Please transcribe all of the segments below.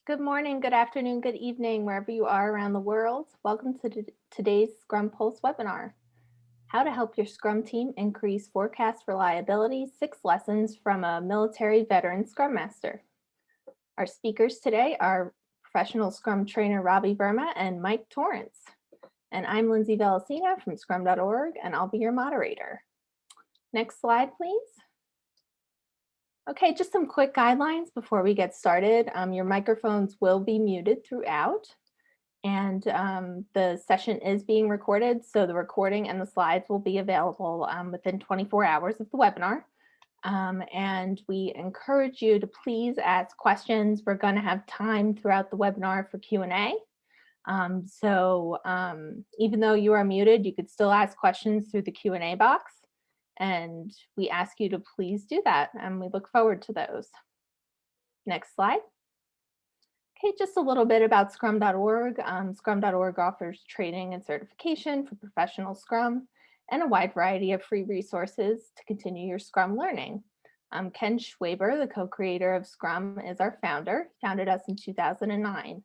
Good morning, good afternoon, good evening, wherever you are around the world. Welcome to today's Scrum Pulse webinar. How to help your Scrum team increase forecast reliability, 6 lessons from a military veteran Scrum Master. Our speakers today are professional Scrum Trainer Ravi Verma and Mike Torrence. And I'm Lindsay Vallecina from Scrum.org, and I'll be your moderator. Next slide, please. Okay, just some quick guidelines before we get started. Your microphones will be muted throughout, and the session is being recorded, so the recording and the slides will be available within 24 hours of the webinar. And we encourage you to please ask questions. We're going to have time throughout the webinar for Q&A. Even though you are muted, you could still ask questions through the Q&A box. And we ask you to please do that, and we look forward to those. Next slide. Okay, just a little bit about Scrum.org. Scrum.org offers training and certification for professional Scrum and a wide variety of free resources to continue your Scrum learning. Ken Schwaber, the co-creator of Scrum, is our founder, founded us in 2009.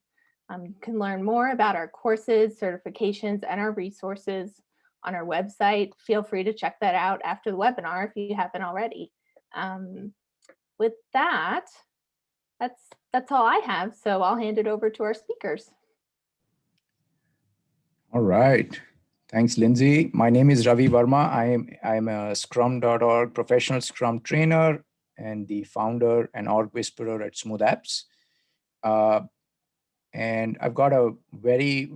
You can learn more about our courses, certifications, and our resources on our website. Feel free to check that out after the webinar if you haven't already. With that, that's all I have. So I'll hand it over to our speakers. All right. Thanks, Lindsay. My name is Ravi Verma. I'm a Scrum.org professional Scrum trainer and the founder and org whisperer at Smooth Apps. And I've got a very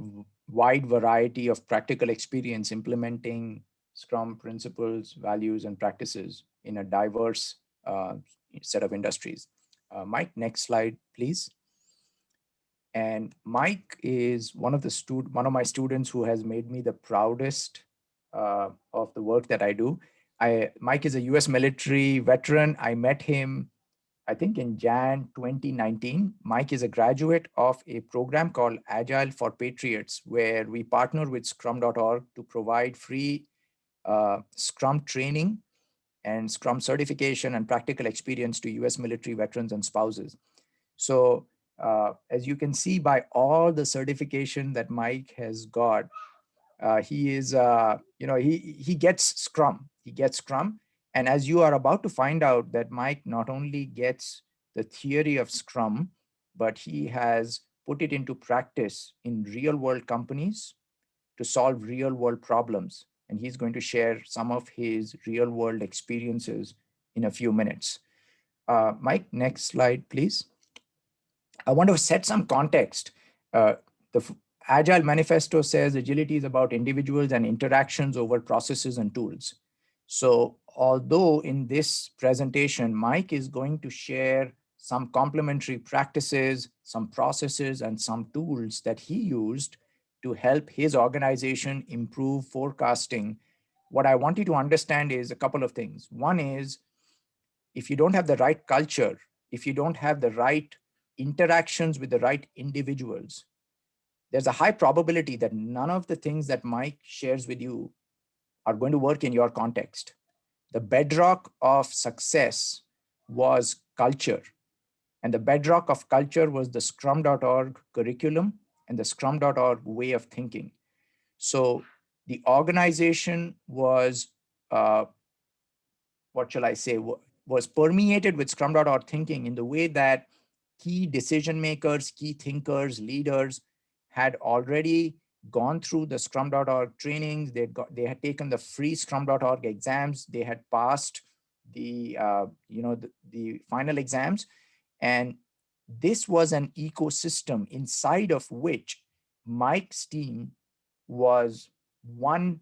wide variety of practical experience implementing Scrum principles, values, and practices in a diverse set of industries. Mike, next slide, please. And Mike is one of my students who has made me the proudest of the work that I do. Mike is a US military veteran. I met him, I think, in Jan 2019. Mike is a graduate of a program called Agile for Patriots, where we partner with Scrum.org to provide free Scrum training and Scrum certification and practical experience to US military veterans and spouses. So as you can see by all the certification that Mike has got, he is, he gets Scrum. He gets Scrum. And as you are about to find out that Mike not only gets the theory of Scrum, but he has put it into practice in real world companies to solve real world problems. And he's going to share some of his real world experiences in a few minutes. Mike, next slide, please. I want to set some context. The Agile Manifesto says agility is about individuals and interactions over processes and tools. So although in this presentation, Mike is going to share some complementary practices, some processes, and some tools that he used to help his organization improve forecasting, what I want you to understand is a couple of things. One is, if you don't have the right culture, if you don't have the right interactions with the right individuals, there's a high probability that none of the things that Mike shares with you are going to work in your context. The bedrock of success was culture. And the bedrock of culture was the Scrum.org curriculum and the Scrum.org way of thinking. So the organization was, what shall I say, was permeated with Scrum.org thinking in the way that key decision makers, key thinkers, leaders had already gone through the Scrum.org trainings. They had taken the free Scrum.org exams. They had passed the final exams. And this was an ecosystem inside of which Mike's team was one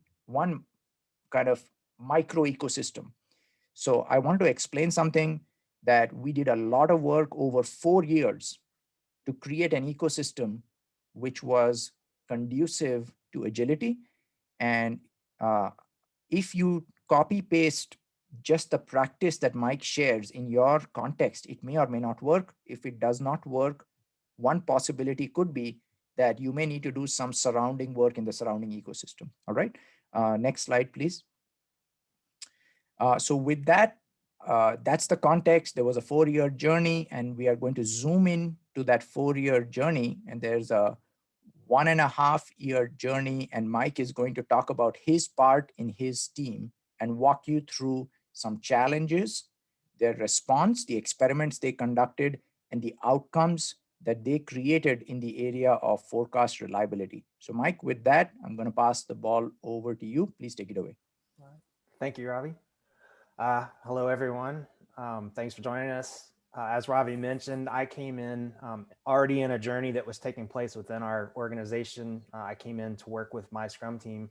kind of micro ecosystem. So I want to explain something that we did a lot of work over 4 years to create an ecosystem which was conducive to agility. And if you copy paste just the practice that Mike shares in your context, it may or may not work. If it does not work, one possibility could be that you may need to do some surrounding work in the surrounding ecosystem. All right, next slide, please. So with that, that's the context. There was a 4-year journey, and we are going to zoom in to that 4-year journey, and there's a 1.5-year journey, and Mike is going to talk about his part in his team and walk you through some challenges, their response, the experiments they conducted, and the outcomes that they created in the area of forecast reliability. So Mike, with that, I'm going to pass the ball over to you. Please take it away. All right. Thank you, Ravi. Hello, everyone. Thanks for joining us. As Ravi mentioned, I came in already in a journey that was taking place within our organization. I came in to work with my Scrum team,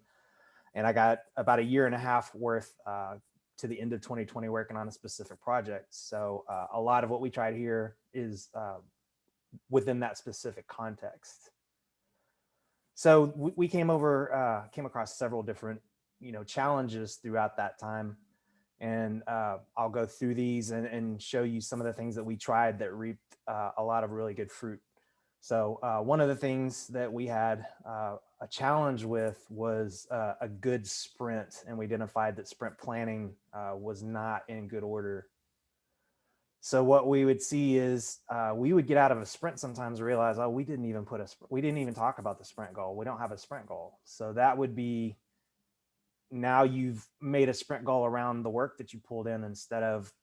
and I got about 1.5 years worth to the end of 2020 working on a specific project. So a lot of what we tried here is within that specific context. So we came across several different, challenges throughout that time. And I'll go through these and show you some of the things that we tried that reaped a lot of really good fruit. So one of the things that we had a challenge with was a good sprint, and we identified that sprint planning was not in good order. So what we would see is we would get out of a sprint sometimes and realize, oh, we didn't even talk about the sprint goal. We don't have a sprint goal. So that would be, now you've made a sprint goal around the work that you pulled in instead of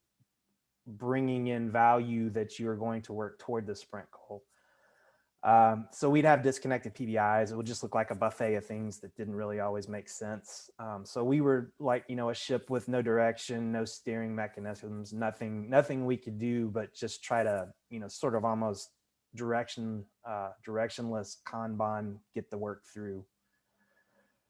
bringing in value that you're going to work toward the sprint goal. So we'd have disconnected PBIs. It would just look like a buffet of things that didn't really always make sense. So we were like, a ship with no direction, no steering mechanisms, nothing we could do, but just try to, sort of almost directionless Kanban, get the work through.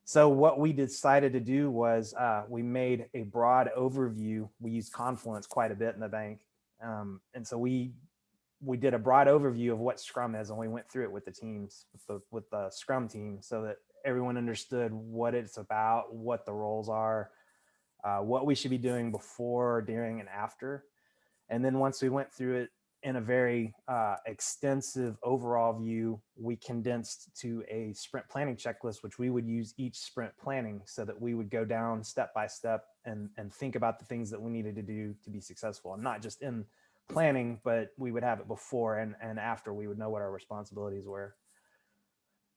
So what we decided to do was we made a broad overview. We use Confluence quite a bit in the bank. And so we did a broad overview of what Scrum is, and we went through it with the teams, with the Scrum team, so that everyone understood what it's about, what the roles are, what we should be doing before, during, and after. And then once we went through it in a very extensive overall view, we condensed to a sprint planning checklist, which we would use each sprint planning, so that we would go down step by step and think about the things that we needed to do to be successful, and not just in planning, but we would have it before and after. We would know what our responsibilities were.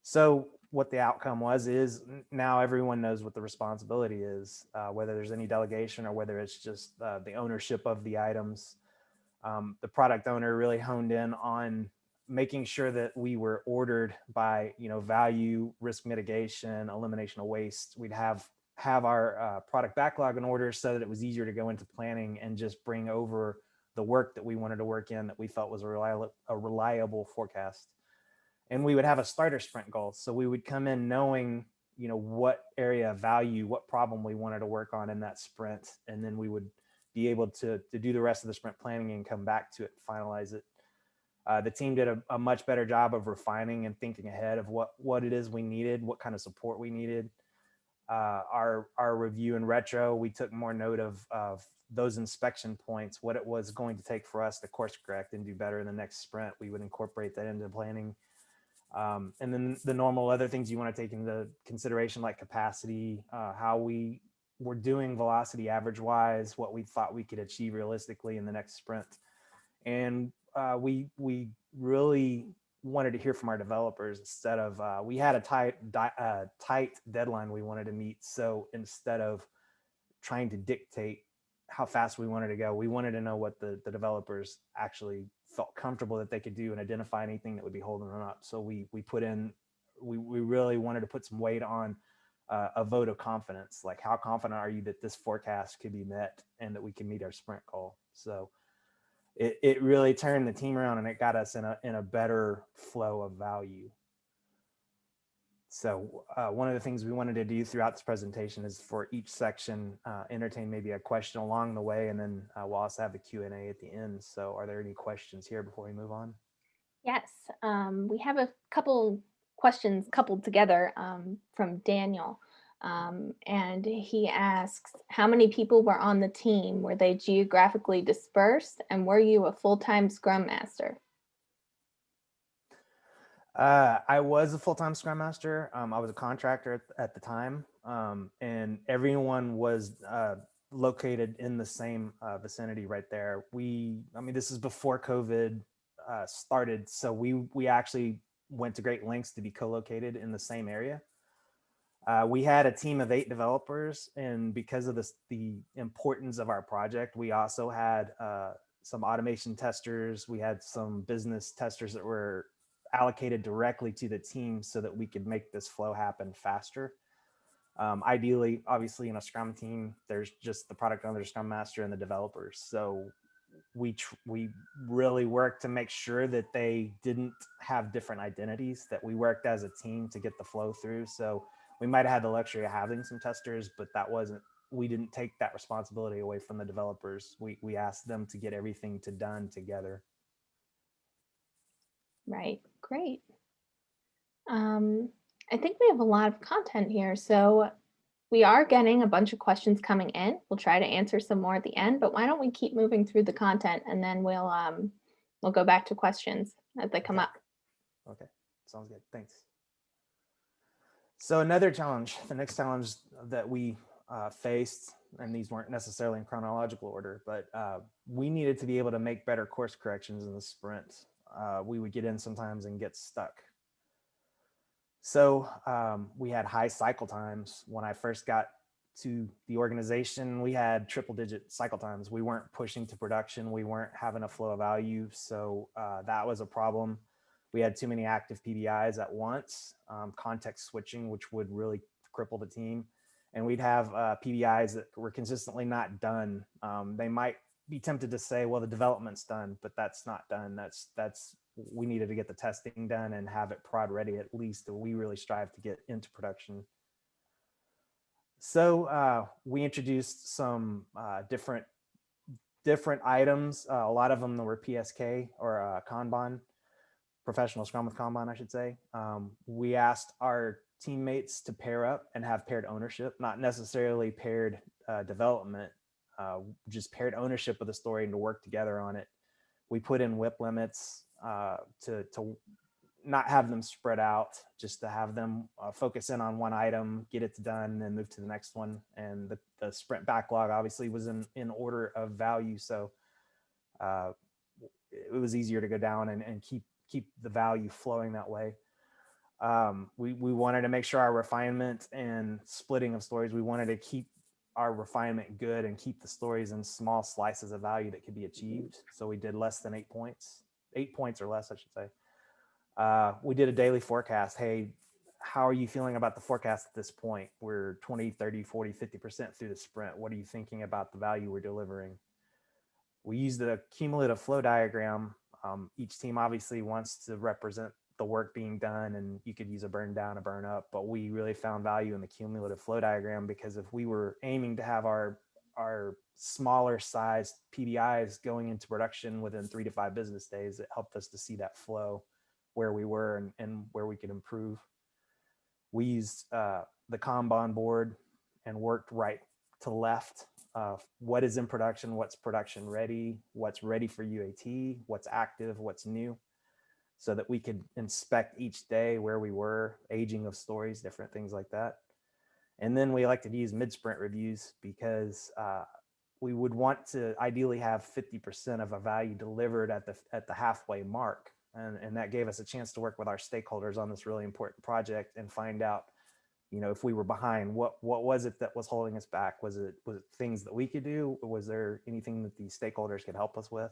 So what the outcome is now everyone knows what the responsibility is, whether there's any delegation or whether it's just the ownership of the items. The product owner really honed in on making sure that we were ordered by, value, risk mitigation, elimination of waste. We'd have our product backlog in order so that it was easier to go into planning and just bring over the work that we wanted to work in that we felt was a reliable forecast. And we would have a starter sprint goal. So we would come in knowing, what area of value, what problem we wanted to work on in that sprint. And then we would be able to do the rest of the sprint planning and come back to it, finalize it. The team did a much better job of refining and thinking ahead of what it is we needed, what kind of support we needed. Our review and retro, we took more note of those inspection points, what it was going to take for us to course correct and do better in the next sprint. We would incorporate that into planning. And then the normal other things you want to take into consideration, like capacity, how we were doing velocity average wise, what we thought we could achieve realistically in the next sprint. And we really wanted to hear from our developers instead of, we had a tight deadline we wanted to meet. So instead of trying to dictate how fast we wanted to go, we wanted to know what the developers actually felt comfortable that they could do and identify anything that would be holding them up. So we really wanted to put some weight on a vote of confidence, like how confident are you that this forecast could be met and that we can meet our sprint goal. So it really turned the team around, and it got us in a better flow of value. So one of the things we wanted to do throughout this presentation is for each section, entertain maybe a question along the way, and then we'll also have the Q&A at the end. So are there any questions here before we move on? Yes, we have a couple questions coupled together from Daniel. And he asks, how many people were on the team? Were they geographically dispersed? And were you a full-time Scrum Master? I was a full-time Scrum Master. I was a contractor at the time, and everyone was located in the same vicinity right there. This is before COVID. started. So we actually went to great lengths to be co-located in the same area. We had a team of 8 developers, and because of the importance of our project, we also had some automation testers. We had some business testers that were allocated directly to the team so that we could make this flow happen faster. Ideally, obviously, in a Scrum team, there's just the product owner, Scrum Master, and the developers. So we really worked to make sure that they didn't have different identities, that we worked as a team to get the flow through. So we might have had the luxury of having some testers, but we didn't take that responsibility away from the developers. We asked them to get everything done together. Right, great. I think we have a lot of content here. So we are getting a bunch of questions coming in. We'll try to answer some more at the end, but why don't we keep moving through the content, and then we'll go back to questions as they come up. Okay, sounds good. Thanks. So another challenge, the next challenge that we faced, and these weren't necessarily in chronological order, but we needed to be able to make better course corrections in the sprint. We would get in sometimes and get stuck. So we had high cycle times. When I first got to the organization, we had triple-digit cycle times. We weren't pushing to production. We weren't having a flow of value. So that was a problem. We had too many active PBIs at once, context switching, which would really cripple the team. And we'd have PBIs that were consistently not done. They might be tempted to say, well, the development's done, but that's not done. We needed to get the testing done and have it prod ready at least. We really strive to get into production. So we introduced some different items. A lot of them were PSK or Kanban, professional Scrum with Kanban, I should say. We asked our teammates to pair up and have paired ownership, not necessarily paired development, just paired ownership of the story and to work together on it. We put in WIP limits to not have them spread out, just to have them focus in on one item, get it done, and then move to the next one. And the sprint backlog obviously was in order of value, so it was easier to go down and keep the value flowing that way. We wanted to make sure our refinement and splitting of stories, we wanted to keep our refinement good and keep the stories in small slices of value that could be achieved. So we did less than 8 points or less, I should say. We did a daily forecast. Hey, how are you feeling about the forecast at this point? We're 20, 30, 40, 50% through the sprint. What are you thinking about the value we're delivering? We used a cumulative flow diagram. Each team obviously wants to represent the work being done, and you could use a burn down, a burn up, but we really found value in the cumulative flow diagram, because if we were aiming to have our smaller sized PBIs going into production within 3 to 5 business days, it helped us to see that flow, where we were and where we could improve. We used the Kanban board and worked right to left. What is in production, what's production ready, what's ready for UAT, what's active, what's new, so that we could inspect each day where we were, aging of stories, different things like that. And then we like to use mid-sprint reviews, because we would want to ideally have 50% of a value delivered at the halfway mark. And that gave us a chance to work with our stakeholders on this really important project and find out, if we were behind, what was it that was holding us back? Was it things that we could do? Or was there anything that the stakeholders could help us with?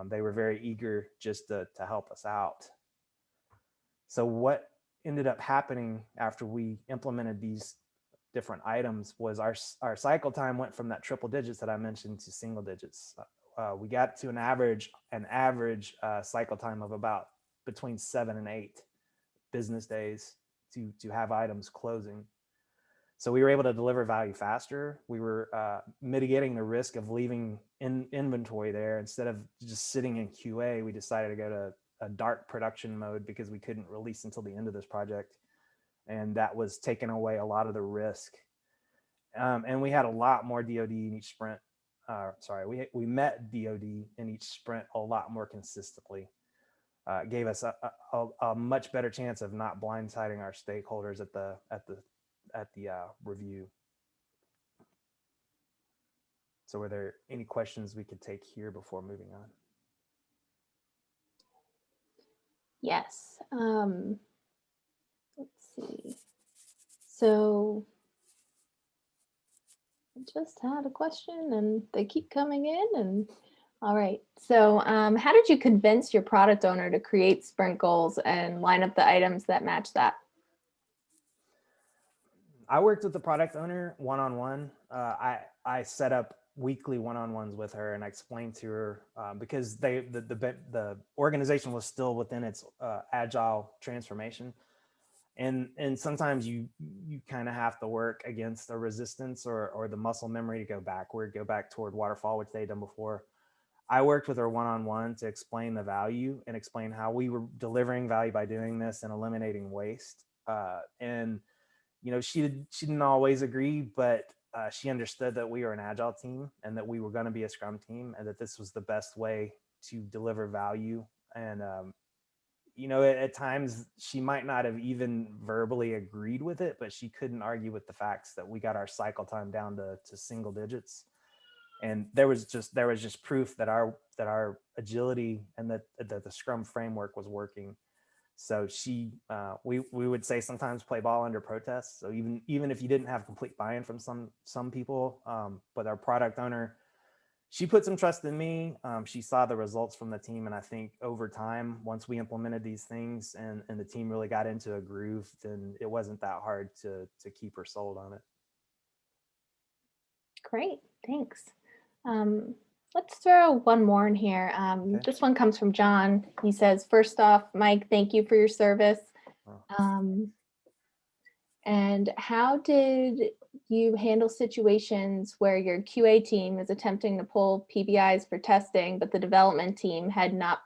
They were very eager just to help us out. So what ended up happening after we implemented these different items was our cycle time went from that triple digits that I mentioned to single digits. We got to an average cycle time of about between 7 and 8 business days to have items closing. So we were able to deliver value faster. We were mitigating the risk of leaving inventory there. Instead of just sitting in QA, we decided to go to a dark production mode because we couldn't release until the end of this project. And that was taking away a lot of the risk. And we had a lot more DOD in each sprint. We met DOD in each sprint a lot more consistently. It gave us a much better chance of not blindsiding our stakeholders at the review. So were there any questions we could take here before moving on? Yes. Let's see. So I just had a question and they keep coming in and all right. So how did you convince your product owner to create sprint goals and line up the items that match that? I worked with the product owner one-on-one. I set up weekly one-on-ones with her, and I explained to her because the organization was still within its agile transformation, and sometimes you kind of have to work against a resistance or the muscle memory to go back toward waterfall, which they'd done before. I worked with her one-on-one to explain the value and explain how we were delivering value by doing this and eliminating waste. And she didn't always agree, but she understood that we were an agile team and that we were going to be a Scrum team, and that this was the best way to deliver value. And at times she might not have even verbally agreed with it, but she couldn't argue with the facts that we got our cycle time down to single digits. And there was just proof that our agility and that the Scrum framework was working. So we would say sometimes play ball under protest. So even if you didn't have complete buy-in from some people, but our product owner, she put some trust in me. She saw the results from the team, and I think over time, once we implemented these things and the team really got into a groove, then it wasn't that hard to keep her sold on it. Great, thanks. Let's throw one more in here. Okay. This one comes from John. He says, first off, Mike, thank you for your service. And how did you handle situations where your QA team is attempting to pull PBIs for testing, but the development team had not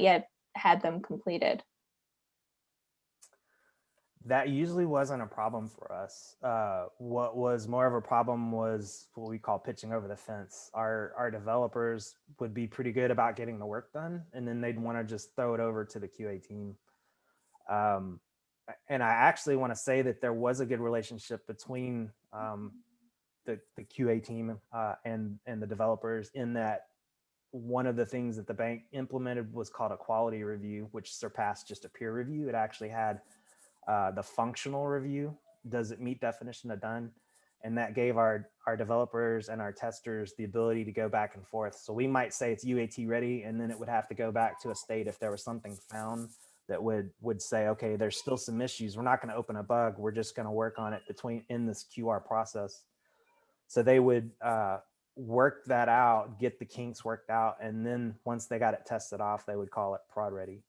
yet had them completed? That usually wasn't a problem for us. What was more of a problem was what we call pitching over the fence. Our developers would be pretty good about getting the work done, and then they'd want to just throw it over to the QA team. And I actually want to say that there was a good relationship between the QA team and the developers, in that one of the things that the bank implemented was called a quality review, which surpassed just a peer review. It actually had the functional review. Does it meet definition of done? And that gave our developers and our testers the ability to go back and forth. So we might say it's UAT ready, and then it would have to go back to a state if there was something found that would say, okay, there's still some issues. We're not going to open a bug. We're just going to work on it in this QR process. So they would work that out, get the kinks worked out, and then once they got it tested off, they would call it prod ready.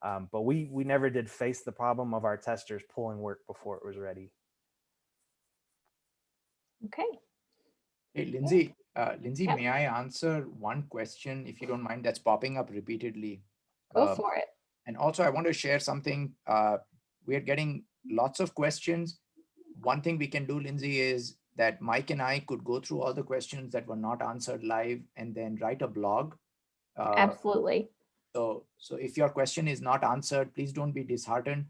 But we never did face the problem of our testers pulling work before it was ready. Okay. Hey, Lindsay, Yep. May I answer one question, if you don't mind, that's popping up repeatedly? Go for it. And also, I want to share something. We're getting lots of questions. One thing we can do, Lindsay, is that Mike and I could go through all the questions that were not answered live and then write a blog. Absolutely. So if your question is not answered, please don't be disheartened.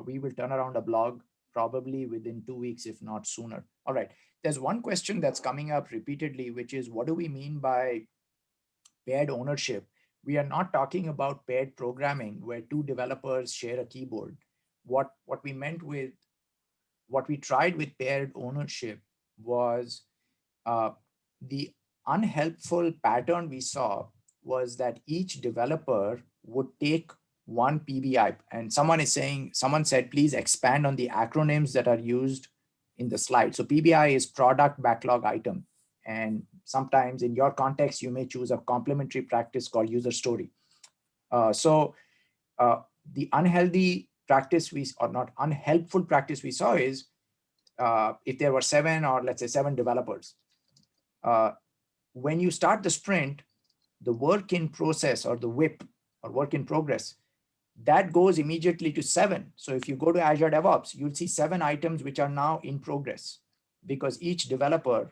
We will turn around a blog probably within 2 weeks, if not sooner. All right. There's one question that's coming up repeatedly, which is, what do we mean by paired ownership? We are not talking about paired programming where two developers share a keyboard. What we meant with, what we tried with paired ownership was the unhelpful pattern we saw was that each developer would take one PBI, and someone said, please expand on the acronyms that are used in the slide. So PBI is product backlog item. And sometimes in your context, you may choose a complementary practice called user story. The unhealthy practice or not unhelpful practice we saw is if there were 7 or let's say 7 developers, when you start the sprint, the work in process or the WIP or work in progress, that goes immediately to 7. So if you go to Azure DevOps, you'll see 7 items which are now in progress because each developer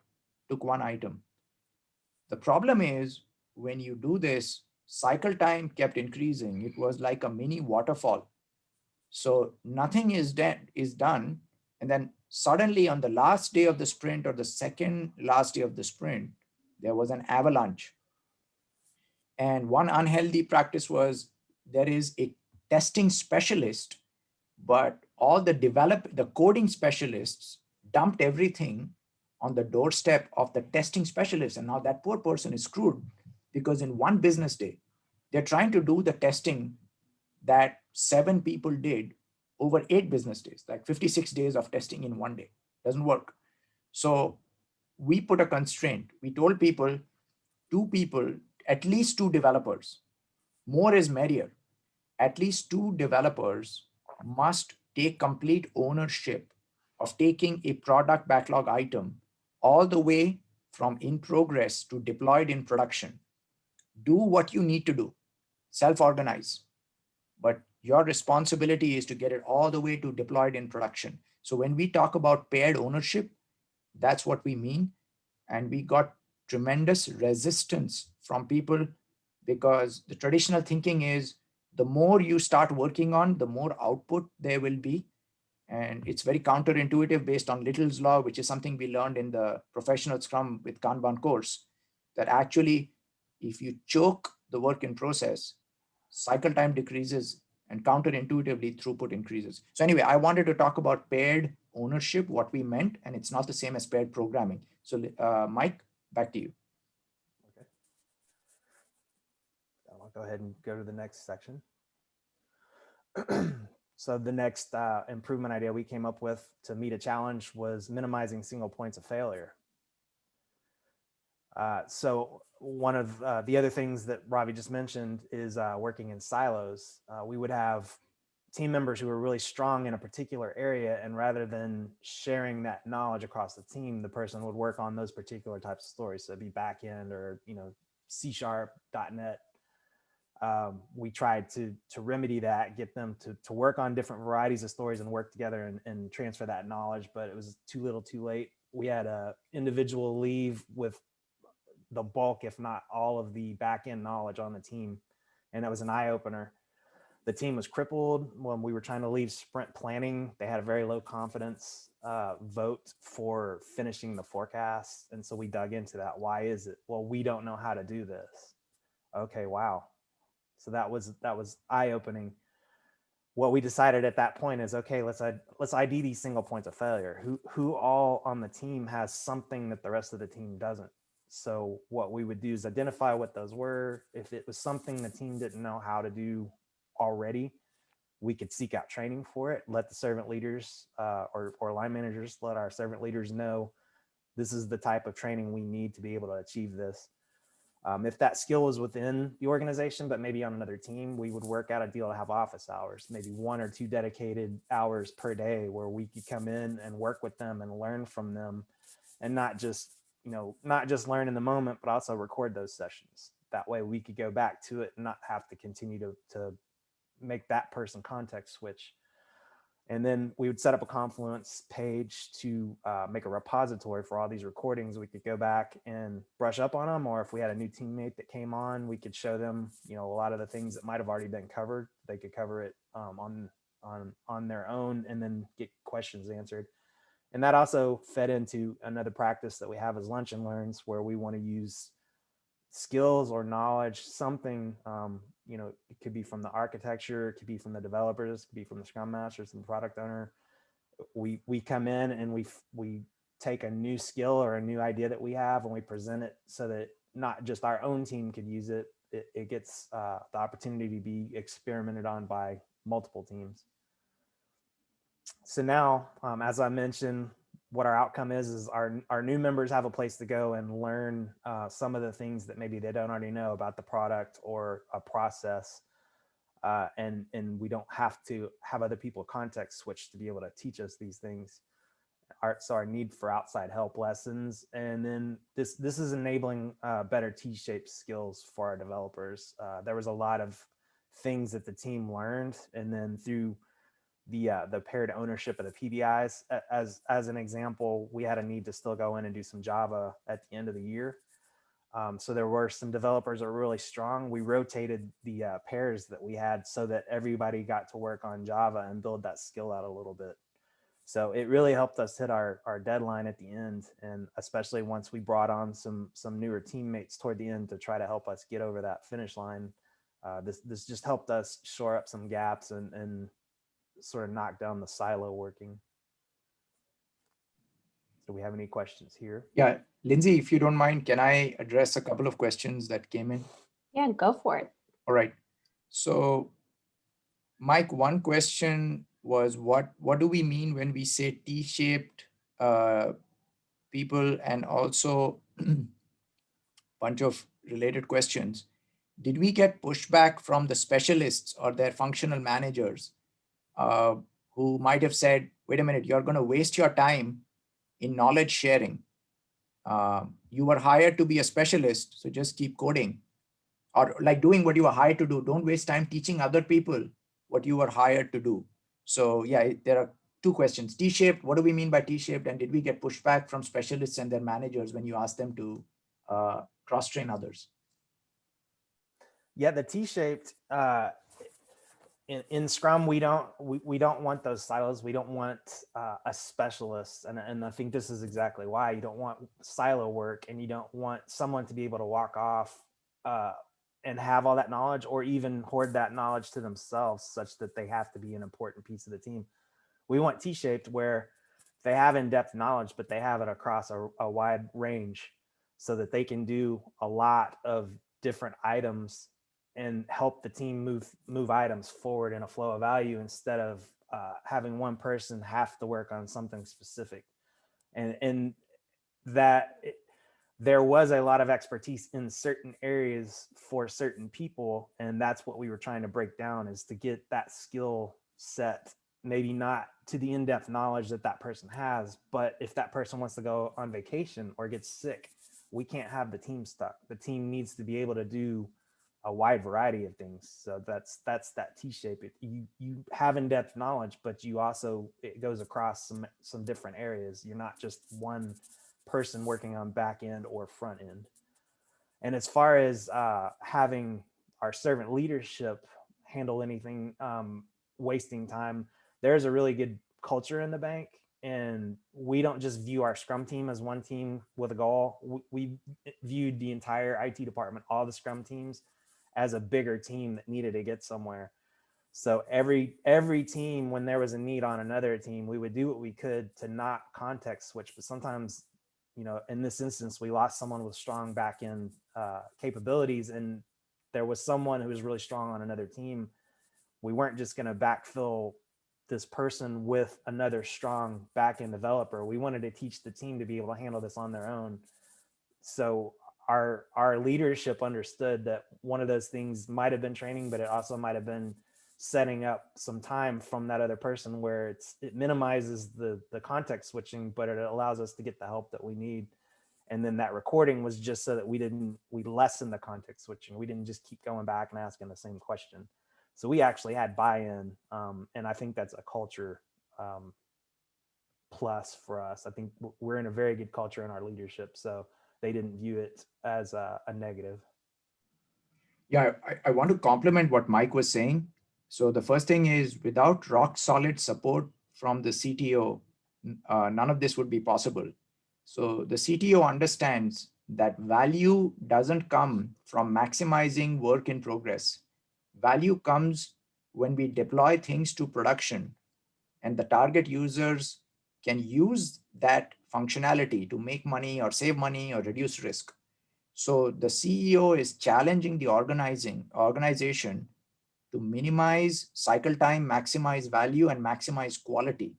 took one item. The problem is when you do this, cycle time kept increasing. It was like a mini waterfall. So nothing is done. And then suddenly on the last day of the sprint or the second last day of the sprint, there was an avalanche. And one unhealthy practice was there is a testing specialist, but all the coding specialists dumped everything on the doorstep of the testing specialist. And now that poor person is screwed because in one business day, they're trying to do the testing that 7 people did over 8 business days, like 56 days of testing in one day. Doesn't work. So we put a constraint. We told people, 2 people, at least 2 developers, more is merrier. At least 2 developers must take complete ownership of taking a product backlog item all the way from in progress to deployed in production. Do what you need to do, self-organize, but your responsibility is to get it all the way to deployed in production. So when we talk about paired ownership, that's what we mean. And we got tremendous resistance from people because the traditional thinking is the more you start working on, the more output there will be. And it's very counterintuitive based on Little's Law, which is something we learned in the professional Scrum with Kanban course, that actually, if you choke the work in process, cycle time decreases and counterintuitively throughput increases. So anyway, I wanted to talk about paired ownership, what we meant, and it's not the same as paired programming. So Mike, back to you. Okay. I'll go ahead and go to the next section. So the next improvement idea we came up with to meet a challenge was minimizing single points of failure. So one of the other things that Ravi just mentioned is working in silos. We would have team members who were really strong in a particular area, and rather than sharing that knowledge across the team, the person would work on those particular types of stories. So it'd be backend or C#, .NET. We tried to remedy that, get them to work on different varieties of stories and work together and transfer that knowledge, but it was too little too late. We had an individual leave with the bulk, if not all, of the back-end knowledge on the team. And that was an eye-opener. The team was crippled when we were trying to leave sprint planning. They had a very low confidence vote for finishing the forecast. And so we dug into that. Why is it? Well, we don't know how to do this. Okay, wow. So that was eye-opening. What we decided at that point is, okay, let's ID these single points of failure. Who all on the team has something that the rest of the team doesn't? So what we would do is identify what those were. If it was something the team didn't know how to do already, we could seek out training for it, let the servant leaders or line managers let our servant leaders know this is the type of training we need to be able to achieve this. If that skill was within the organization, but maybe on another team, we would work out a deal to have office hours, maybe 1 or 2 dedicated hours per day where we could come in and work with them and learn from them, and not just learn in the moment, but also record those sessions. That way we could go back to it and not have to continue to make that person context switch. And then we would set up a Confluence page to make a repository for all these recordings. We could go back and brush up on them, or if we had a new teammate that came on, we could show them, a lot of the things that might have already been covered. They could cover it on their own and then get questions answered. And that also fed into another practice that we have as Lunch and Learns, where we want to use skills or knowledge, something, it could be from the architecture, it could be from the developers, it could be from the Scrum Masters and the product owner. We come in and we take a new skill or a new idea that we have and we present it so that not just our own team could use it. It gets the opportunity to be experimented on by multiple teams. So now, as I mentioned, what our outcome is our new members have a place to go and learn some of the things that maybe they don't already know about the product or a process. And we don't have to have other people context switch to be able to teach us these things. So our need for outside help lessons. And then this is enabling better T-shaped skills for our developers. There was a lot of things that the team learned, and then through the paired ownership of the PBIs, as an example, we had a need to still go in and do some Java at the end of the year. So there were some developers that were really strong. We rotated the pairs that we had so that everybody got to work on Java and build that skill out a little bit. So it really helped us hit our deadline at the end. And especially once we brought on some newer teammates toward the end to try to help us get over that finish line. This just helped us shore up some gaps and sort of knock down the silo working. Do we have any questions here? Yeah, Lindsay, if you don't mind, can I address a couple of questions that came in? Yeah, go for it. All right. So, Mike, one question was what do we mean when we say T-shaped people, and also bunch of related questions. Did we get pushback from the specialists or their functional managers who might have said, wait a minute, you're going to waste your time in knowledge sharing. You were hired to be a specialist, so just keep coding, or like doing what you were hired to do. Don't waste time teaching other people what you were hired to do. So yeah, there are two questions. T-shaped, what do we mean by T-shaped? And did we get pushback from specialists and their managers when you asked them to cross-train others? Yeah, the T-shaped, in Scrum, we don't want those silos. We don't want a specialist. And I think this is exactly why you don't want silo work, and you don't want someone to be able to walk off and have all that knowledge, or even hoard that knowledge to themselves such that they have to be an important piece of the team. We want T-shaped where they have in-depth knowledge, but they have it across a wide range so that they can do a lot of different items and help the team move items forward in a flow of value, instead of having one person have to work on something specific. And that there was a lot of expertise in certain areas for certain people, and that's what we were trying to break down, is to get that skill set, maybe not to the in-depth knowledge that that person has, but if that person wants to go on vacation or gets sick, we can't have the team stuck. The team needs to be able to do a wide variety of things. So that's that T-shape. You have in-depth knowledge, but you also, it goes across some different areas. You're not just one person working on back end or front end. And as far as having our servant leadership handle anything wasting time, there's a really good culture in the bank. And we don't just view our Scrum team as one team with a goal. We viewed the entire IT department, all the Scrum teams, as a bigger team that needed to get somewhere. So every team, when there was a need on another team, we would do what we could to not context switch. But sometimes, in this instance, we lost someone with strong back end capabilities, and there was someone who was really strong on another team. We weren't just going to backfill this person with another strong back end developer. We wanted to teach the team to be able to handle this on their own. So our leadership understood that one of those things might have been training, but it also might have been setting up some time from that other person where it minimizes the context switching, but it allows us to get the help that we need. And then that recording was just so that we lessen the context switching. We didn't just keep going back and asking the same question. So we actually had buy-in, and I think that's a culture plus for us. I think we're in a very good culture in our leadership, so they didn't view it as a negative. Yeah, I want to complement what Mike was saying. So the first thing is, without rock solid support from the CTO, none of this would be possible. So the CTO understands that value doesn't come from maximizing work in progress. Value comes when we deploy things to production and the target users can use that functionality to make money or save money or reduce risk. So the CEO is challenging the organization to minimize cycle time, maximize value, and maximize quality.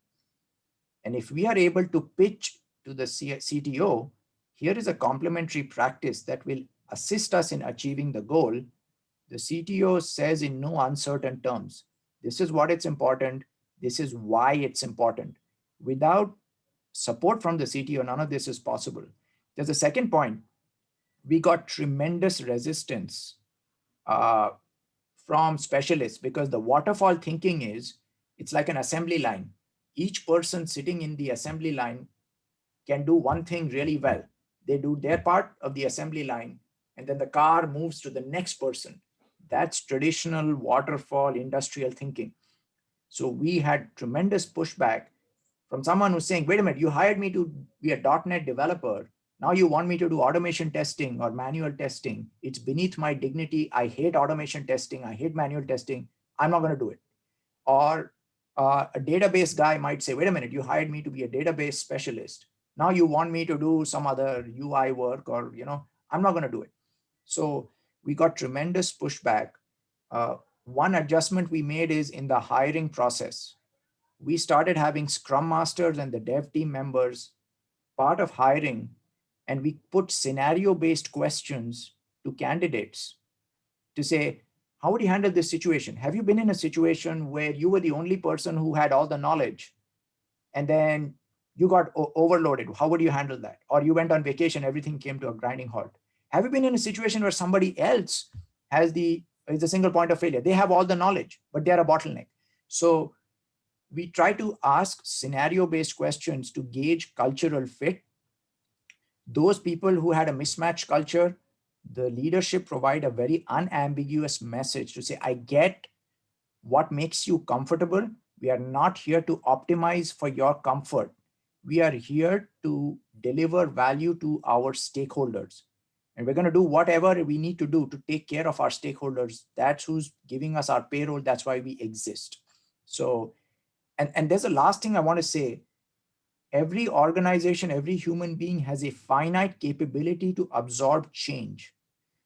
And if we are able to pitch to the CTO, here is a complementary practice that will assist us in achieving the goal. The CTO says in no uncertain terms, this is what it's important. This is why it's important. Without support from the CTO, none of this is possible. There's a second point. We got tremendous resistance from specialists because the waterfall thinking is, it's like an assembly line. Each person sitting in the assembly line can do one thing really well. They do their part of the assembly line, and then the car moves to the next person. That's traditional waterfall industrial thinking. So we had tremendous pushback from someone who's saying, wait a minute, you hired me to be a .NET developer. Now you want me to do automation testing or manual testing. It's beneath my dignity. I hate automation testing. I hate manual testing. I'm not going to do it. Or a database guy might say, wait a minute, you hired me to be a database specialist. Now you want me to do some other UI work, or, I'm not going to do it. So we got tremendous pushback. One adjustment we made is in the hiring process. We started having Scrum Masters and the dev team members part of hiring, and we put scenario-based questions to candidates to say, how would you handle this situation? Have you been in a situation where you were the only person who had all the knowledge and then you got overloaded? How would you handle that? Or you went on vacation, everything came to a grinding halt. Have you been in a situation where somebody else is the single point of failure? They have all the knowledge, but they're a bottleneck. So we try to ask scenario-based questions to gauge cultural fit. Those people who had a mismatched culture, the leadership provide a very unambiguous message to say, I get what makes you comfortable. We are not here to optimize for your comfort. We are here to deliver value to our stakeholders. And we're going to do whatever we need to do to take care of our stakeholders. That's who's giving us our payroll. That's why we exist. So, and there's a last thing I want to say. Every organization, every human being has a finite capability to absorb change.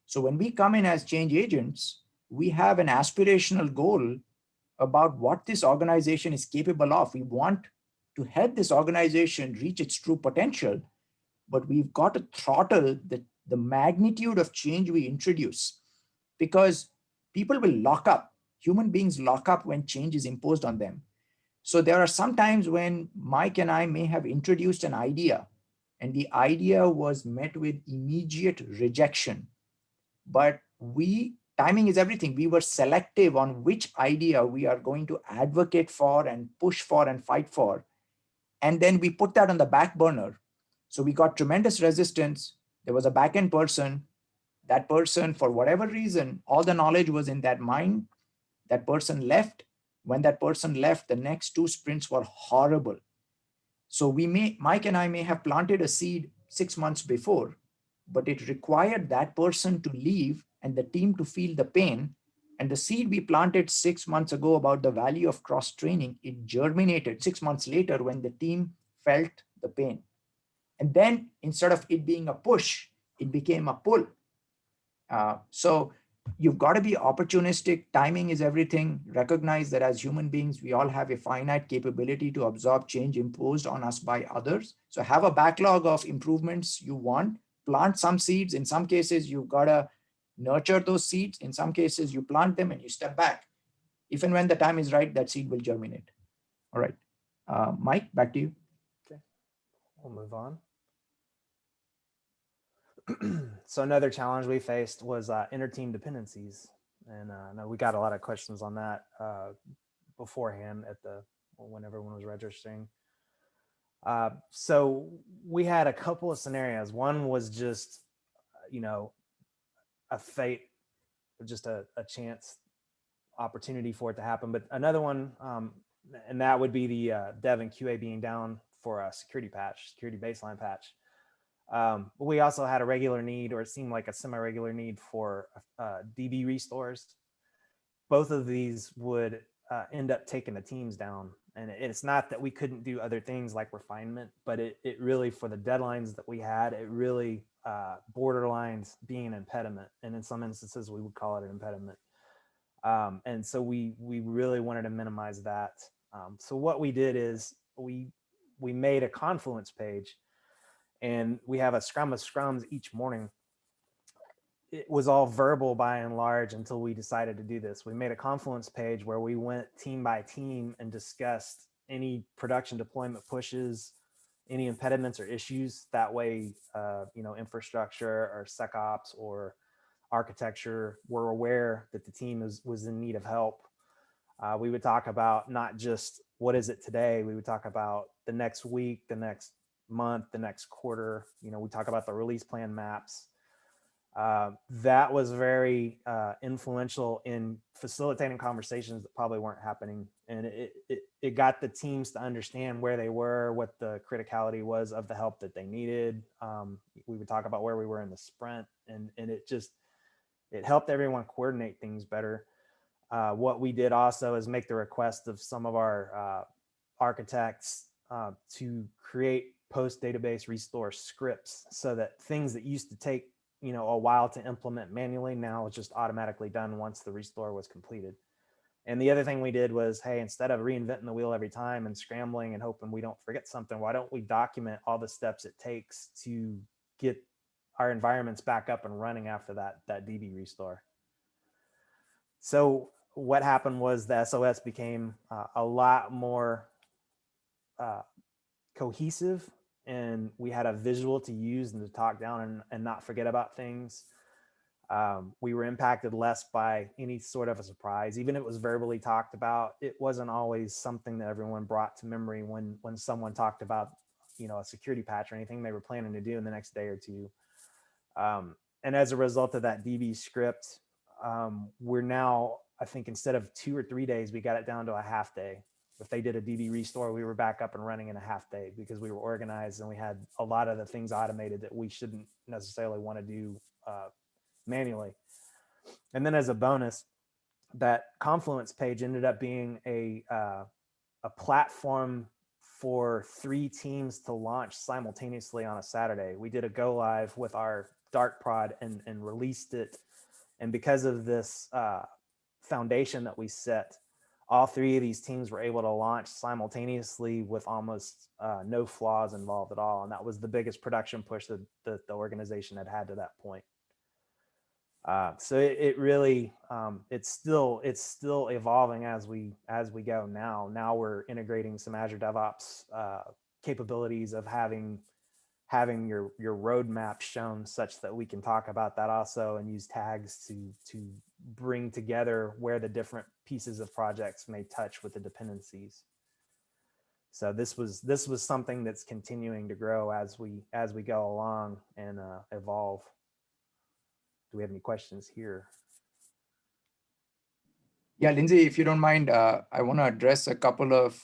So when we come in as change agents, we have an aspirational goal about what this organization is capable of. We want to help this organization reach its true potential, but we've got to throttle the magnitude of change we introduce, because people will lock up. Human beings lock up when change is imposed on them. So there are some times when Mike and I may have introduced an idea, and the idea was met with immediate rejection. But timing is everything. We were selective on which idea we are going to advocate for and push for and fight for. And then we put that on the back burner. So we got tremendous resistance. There was a back-end person. That person, for whatever reason, all the knowledge was in that mind. That person left. When that person left, the next 2 sprints were horrible. So Mike and I may have planted a seed 6 months before, but it required that person to leave and the team to feel the pain. And the seed we planted 6 months ago about the value of cross-training, it germinated 6 months later when the team felt the pain. And then instead of it being a push, it became a pull. So you've got to be opportunistic. Timing is everything. Recognize that as human beings, we all have a finite capability to absorb change imposed on us by others. So have a backlog of improvements you want. Plant some seeds. In some cases, you've got to nurture those seeds. In some cases, you plant them and you step back. If and when the time is right, that seed will germinate. All right. Mike, back to you. Okay, we'll move on. So another challenge we faced was inter-team dependencies. And I know we got a lot of questions on that beforehand when everyone was registering. So we had a couple of scenarios. One was just, a fate, just a chance opportunity for it to happen. But another one, and that would be the dev and QA being down for a security baseline patch. But we also had a regular need, or it seemed like a semi-regular need for DB restores. Both of these would end up taking the teams down. And it's not that we couldn't do other things like refinement, but it really, for the deadlines that we had, it really borderlines being an impediment. And in some instances, we would call it an impediment. And so we really wanted to minimize that. So what we did is we made a Confluence page, and we have a Scrum of Scrums each morning. It was all verbal by and large until we decided to do this. We made a Confluence page where we went team by team and discussed any production deployment pushes, any impediments or issues. That way, infrastructure or SecOps or architecture were aware that the team was in need of help. We would talk about not just what is it today, we would talk about the next week, the next month, the next quarter. We talk about the release plan maps. That was very influential in facilitating conversations that probably weren't happening. And it got the teams to understand where they were, what the criticality was of the help that they needed. We would talk about where we were in the sprint, and it helped everyone coordinate things better. What we did also is make the request of some of our architects to create post database restore scripts, so that things that used to take a while to implement manually now is just automatically done once the restore was completed. And the other thing we did was, hey, instead of reinventing the wheel every time and scrambling and hoping we don't forget something, why don't we document all the steps it takes to get our environments back up and running after that DB restore? So what happened was the SOS became a lot more cohesive, and we had a visual to use and to talk down and not forget about things. We were impacted less by any sort of a surprise. Even if it was verbally talked about, it wasn't always something that everyone brought to memory when someone talked about, a security patch or anything they were planning to do in the next day or two. And as a result of that DB script, we're now, I think instead of 2 or 3 days, we got it down to a half day. If they did a DB restore, we were back up and running in a half day because we were organized and we had a lot of the things automated that we shouldn't necessarily want to do manually. And then as a bonus, that Confluence page ended up being a platform for 3 teams to launch simultaneously on a Saturday. We did a go live with our Dark prod and released it. And because of this foundation that we set, all 3 of these teams were able to launch simultaneously with almost no flaws involved at all. And that was the biggest production push that the organization had to that point. So it really, it's still evolving as we go now. Now we're integrating some Azure DevOps capabilities of having your roadmap shown such that we can talk about that also and use tags to bring together where the different pieces of projects may touch with the dependencies. So this was something that's continuing to grow as we go along and evolve. Do we have any questions here? Yeah, Lindsay, if you don't mind, I want to address a couple of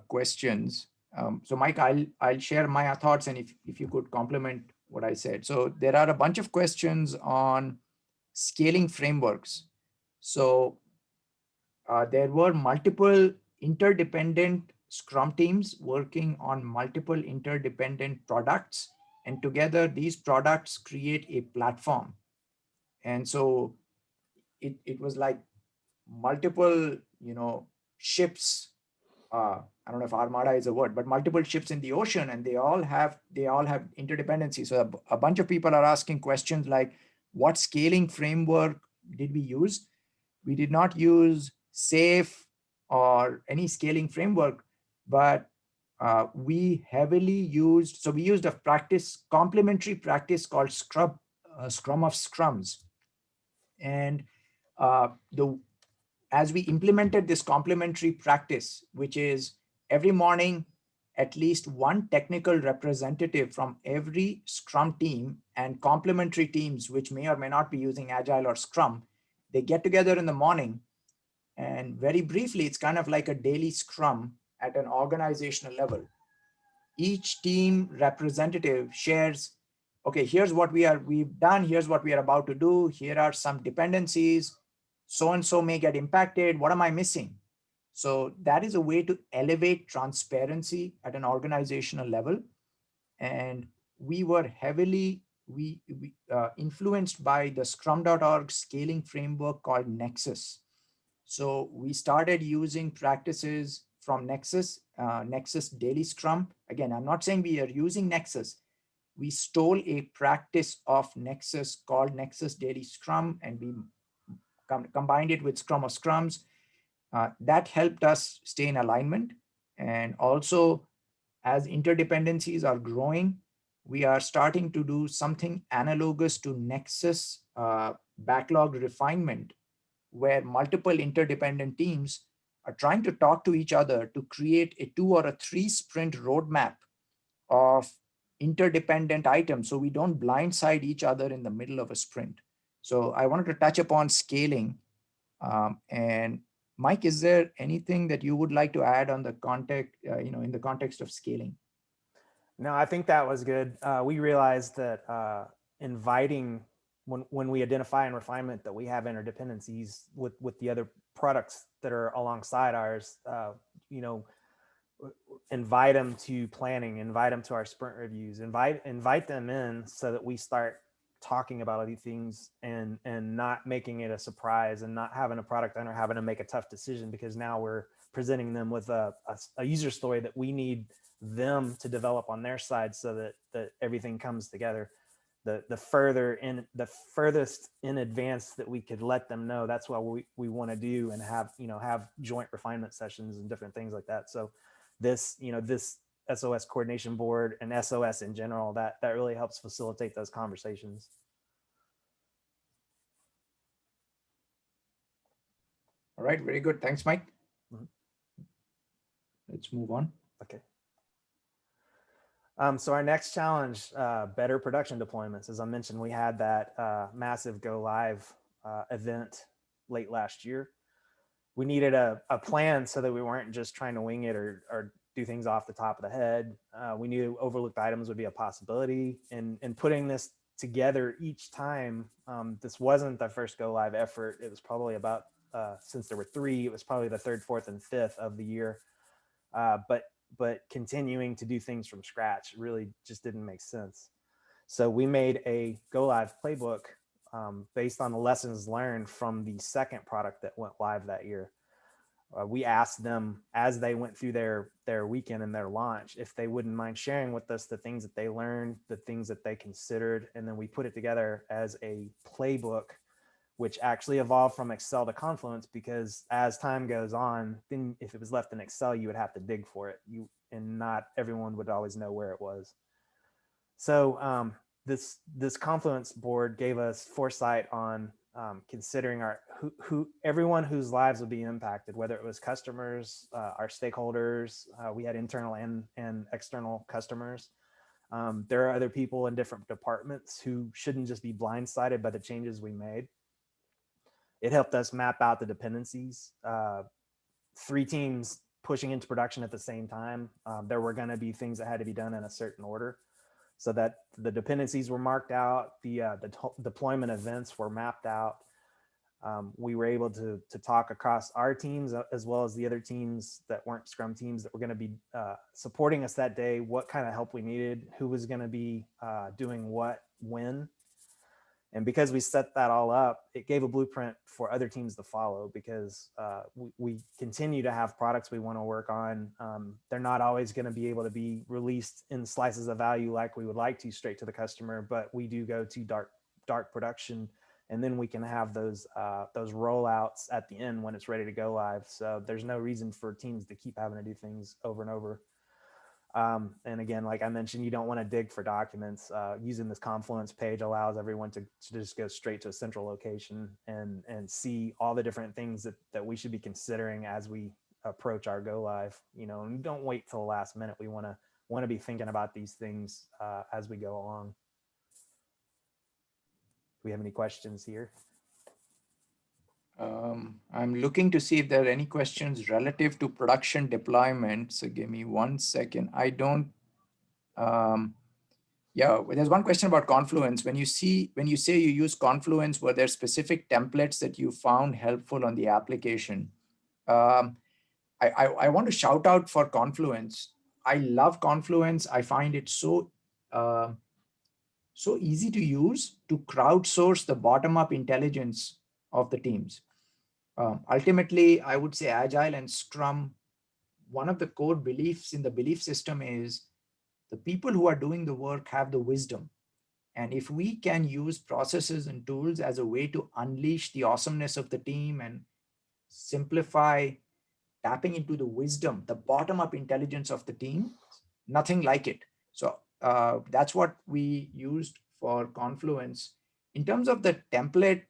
questions. So Mike, I'll share my thoughts, and if you could complement what I said. So there are a bunch of questions on scaling frameworks. So there were multiple interdependent Scrum teams working on multiple interdependent products, and together these products create a platform. And so it was like multiple, ships. I don't know if armada is a word, but multiple ships in the ocean, and they all have interdependency. So a bunch of people are asking questions like, what scaling framework did we use? We did not use SAFe or any scaling framework, but we heavily used, so we used a complementary practice called Scrum of Scrums. And as we implemented this complementary practice, which is every morning, at least one technical representative from every Scrum team and complementary teams, which may or may not be using Agile or Scrum, they get together in the morning. And very briefly, it's kind of like a daily Scrum at an organizational level. Each team representative shares, okay, here's what we've done, here's what we are about to do, here are some dependencies, so-and-so may get impacted, what am I missing? So that is a way to elevate transparency at an organizational level. And we were heavily influenced by the Scrum.org scaling framework called Nexus. So we started using practices from Nexus, Nexus Daily Scrum. Again, I'm not saying we are using Nexus. We stole a practice of Nexus called Nexus Daily Scrum, and we combined it with Scrum of Scrums. That helped us stay in alignment. And also, as interdependencies are growing, we are starting to do something analogous to Nexus backlog refinement, where multiple interdependent teams are trying to talk to each other to create a 2 or a 3 sprint roadmap of interdependent items, so we don't blindside each other in the middle of a sprint. So I wanted to touch upon scaling. And Mike, is there anything that you would like to add on the context, in the context of scaling? No, I think that was good. We realized that inviting, when we identify in refinement that we have interdependencies with the other products that are alongside ours, invite them to planning, invite them to our sprint reviews, invite them in so that we start talking about these things and not making it a surprise and not having a product owner having to make a tough decision, because now we're presenting them with a user story that we need them to develop on their side so that everything comes together. The furthest in advance that we could let them know, that's what we want to do, and have joint refinement sessions and different things like that. So this SOS coordination board and SOS in general, that really helps facilitate those conversations. All right, very good. Thanks, Mike. Mhm. Let's move on. Okay. So our next challenge, better production deployments. As I mentioned, we had that massive go live event late last year. We needed a plan so that we weren't just trying to wing it or do things off the top of the head. We knew overlooked items would be a possibility, and putting this together each time. This wasn't the first go live effort. It was probably about, since there were 3, it was probably the 3rd, 4th, and 5th of the year. But continuing to do things from scratch really just didn't make sense. So we made a go live playbook based on the lessons learned from the second product that went live that year. We asked them, as they went through their weekend and their launch, if they wouldn't mind sharing with us the things that they learned, the things that they considered, and then we put it together as a playbook, which actually evolved from Excel to Confluence, because as time goes on, then if it was left in Excel, you would have to dig for it. And not everyone would always know where it was. So this Confluence board gave us foresight on considering everyone whose lives would be impacted, whether it was customers, our stakeholders. We had internal and external customers. There are other people in different departments who shouldn't just be blindsided by the changes we made. It helped us map out the dependencies. 3 teams pushing into production at the same time. There were going to be things that had to be done in a certain order, so that the dependencies were marked out, the deployment events were mapped out. We were able to talk across our teams as well as the other teams that weren't Scrum teams that were going to be supporting us that day, what kind of help we needed, who was going to be doing what, when. And because we set that all up, it gave a blueprint for other teams to follow, because we continue to have products we want to work on. They're not always going to be able to be released in slices of value like we would like to straight to the customer, but we do go to dark production, and then we can have those rollouts at the end when it's ready to go live. So there's no reason for teams to keep having to do things over and over. And again, like I mentioned, you don't want to dig for documents. Using this Confluence page allows everyone to just go straight to a central location and see all the different things that we should be considering as we approach our go live. And don't wait till the last minute. We want to be thinking about these things as we go along. Do we have any questions here? I'm looking to see if there are any questions relative to production deployment. So give me 1 second. I don't. Yeah, there's one question about Confluence. When you say you use Confluence, were there specific templates that you found helpful on the application? I want to shout out for Confluence. I love Confluence. I find it so easy to use to crowdsource the bottom-up intelligence of the teams. Ultimately, I would say Agile and Scrum, one of the core beliefs in the belief system is the people who are doing the work have the wisdom. And if we can use processes and tools as a way to unleash the awesomeness of the team and simplify tapping into the wisdom, the bottom-up intelligence of the team, nothing like it. So that's what we used for Confluence. In terms of the template,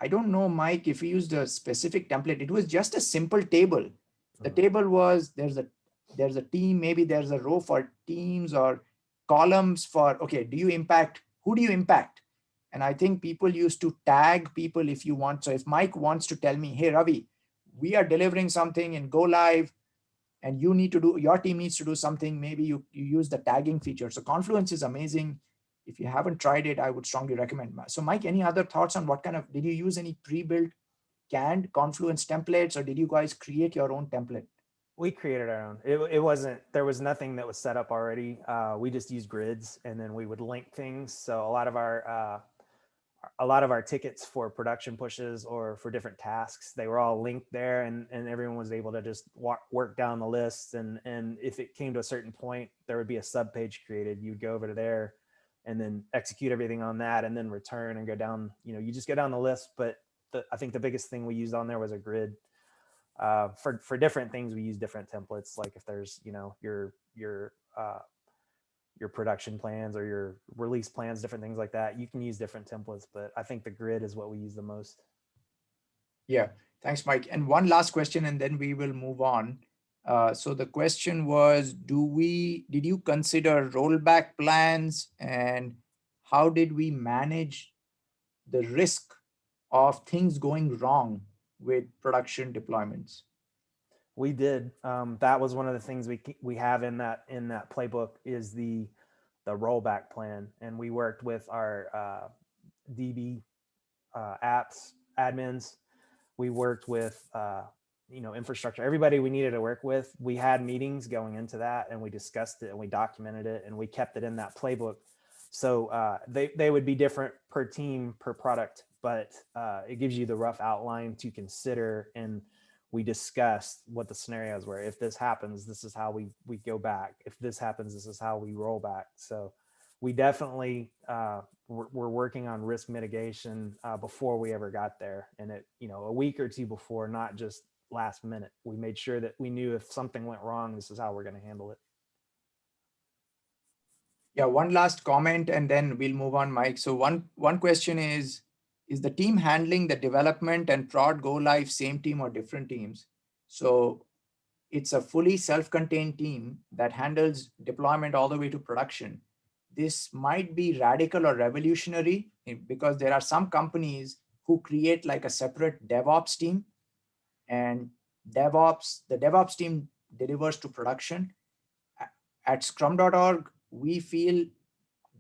I don't know, Mike, if we used a specific template. It was just a simple table. The table was, there's a team, maybe there's a row for teams or columns for, okay, who do you impact? And I think people used to tag people if you want. So if Mike wants to tell me, hey, Ravi, we are delivering something in go live, and your team needs to do something, maybe you use the tagging feature. So Confluence is amazing. If you haven't tried it, I would strongly recommend. So Mike, any other thoughts on did you use any pre-built canned Confluence templates, or did you guys create your own template? We created our own. It wasn't, there was nothing that was set up already. We just used grids, and then we would link things. So a lot of our tickets for production pushes or for different tasks, they were all linked there, and everyone was able to just work down the list. And if it came to a certain point, there would be a sub page created. You'd go over to there and then execute everything on that, and then return and go down, you just go down the list. But I think the biggest thing we used on there was a grid. For different things, we use different templates. Like if there's, your production plans or your release plans, different things like that, you can use different templates, but I think the grid is what we use the most. Yeah, thanks, Mike. And one last question, and then we will move on. So the question was, did you consider rollback plans, and how did we manage the risk of things going wrong with production deployments? We did. That was one of the things we have in that playbook is the rollback plan, and we worked with our DB apps admins. We worked with infrastructure, everybody we needed to work with. We had meetings going into that, and we discussed it, and we documented it, and we kept it in that playbook. So they would be different per team, per product, but it gives you the rough outline to consider. And we discussed what the scenarios were. If this happens, this is how we go back. If this happens, this is how we roll back. So we definitely we're working on risk mitigation before we ever got there. And a week or two before, not just last minute, we made sure that we knew if something went wrong, this is how we're going to handle it. Yeah, one last comment, and then we'll move on, Mike. So one question is the team handling the development and prod go live same team or different teams? So it's a fully self-contained team that handles deployment all the way to production. This might be radical or revolutionary, because there are some companies who create like a separate DevOps team, and the DevOps team delivers to production. At Scrum.org, we feel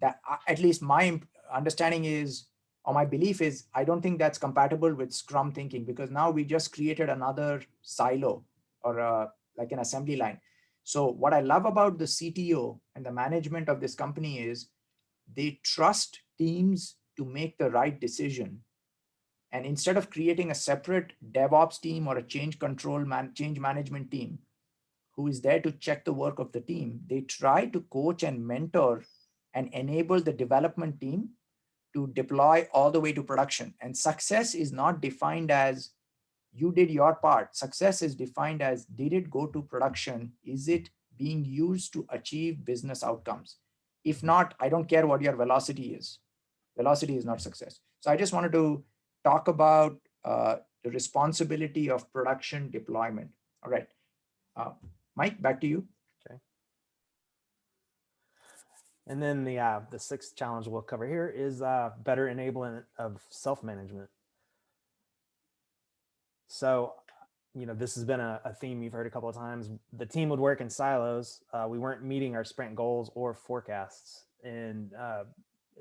that, at least my understanding is, or my belief is, I don't think that's compatible with Scrum thinking, because now we just created another silo, or like an assembly line. So what I love about the CTO and the management of this company is they trust teams to make the right decision. And instead of creating a separate DevOps team or a change management team who is there to check the work of the team, they try to coach and mentor and enable the development team to deploy all the way to production. And success is not defined as you did your part. Success is defined as, did it go to production? Is it being used to achieve business outcomes? If not, I don't care what your velocity is. Velocity is not success. So I just wanted to talk about the responsibility of production deployment. All right. Mike, back to you. Okay. And then the sixth challenge we'll cover here is better enablement of self-management. So, this has been a theme you've heard a couple of times. The team would work in silos. We weren't meeting our sprint goals or forecasts. And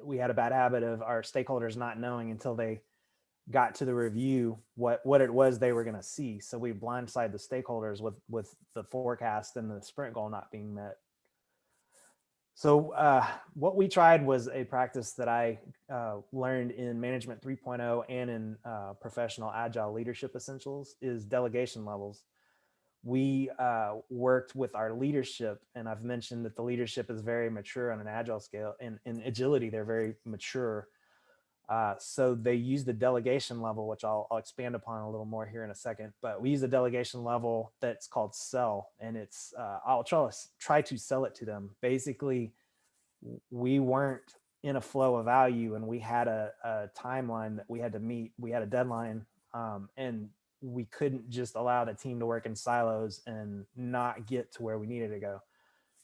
we had a bad habit of our stakeholders not knowing until they got to the review what it was they were going to see. So we blindside the stakeholders with the forecast and the sprint goal not being met. So what we tried was a practice that I learned in Management 3.0 and in Professional Agile Leadership Essentials, is delegation levels. We worked with our leadership, and I've mentioned that the leadership is very mature on an Agile scale. In agility, they're very mature. So they use the delegation level, which I'll expand upon a little more here in a second, but we use the delegation level that's called sell, and it's, I'll try to sell it to them. Basically, we weren't in a flow of value, and we had a timeline that we had to meet. We had a deadline, and we couldn't just allow the team to work in silos and not get to where we needed to go.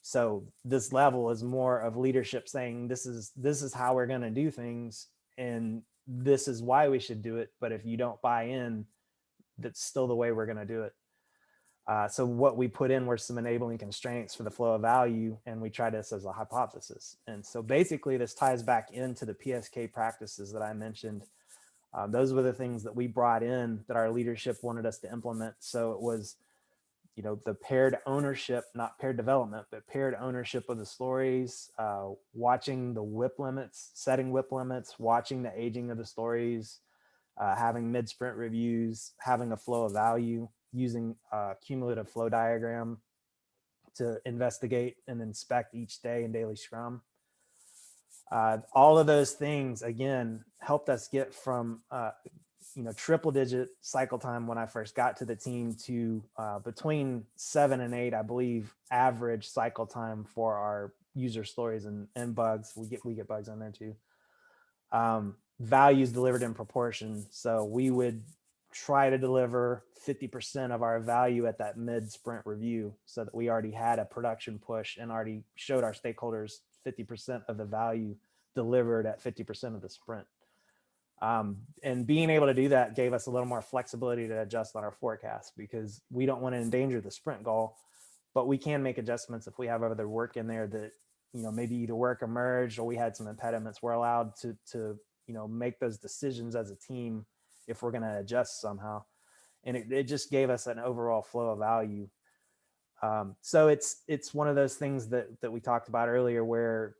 So this level is more of leadership saying, this is how we're going to do things, and this is why we should do it. But if you don't buy in, that's still the way we're going to do it. So what we put in were some enabling constraints for the flow of value, and we tried this as a hypothesis. And so basically this ties back into the PSK practices that I mentioned. Those were the things that we brought in that our leadership wanted us to implement. So it was, the paired ownership, not paired development, but paired ownership of the stories, watching the WIP limits, setting WIP limits, watching the aging of the stories, having mid-sprint reviews, having a flow of value, using a cumulative flow diagram to investigate and inspect each day in daily Scrum. All of those things, again, helped us get from, triple digit cycle time when I first got to the team to between 7 and 8, I believe, average cycle time for our user stories and bugs. We get bugs on there too. Values delivered in proportion. So we would try to deliver 50% of our value at that mid sprint review, so that we already had a production push and already showed our stakeholders 50% of the value delivered at 50% of the sprint. And being able to do that gave us a little more flexibility to adjust on our forecast, because we don't want to endanger the sprint goal, but we can make adjustments if we have other work in there that, maybe either work emerged or we had some impediments. We're allowed to make those decisions as a team if we're going to adjust somehow. And it just gave us an overall flow of value. So it's one of those things that we talked about earlier, where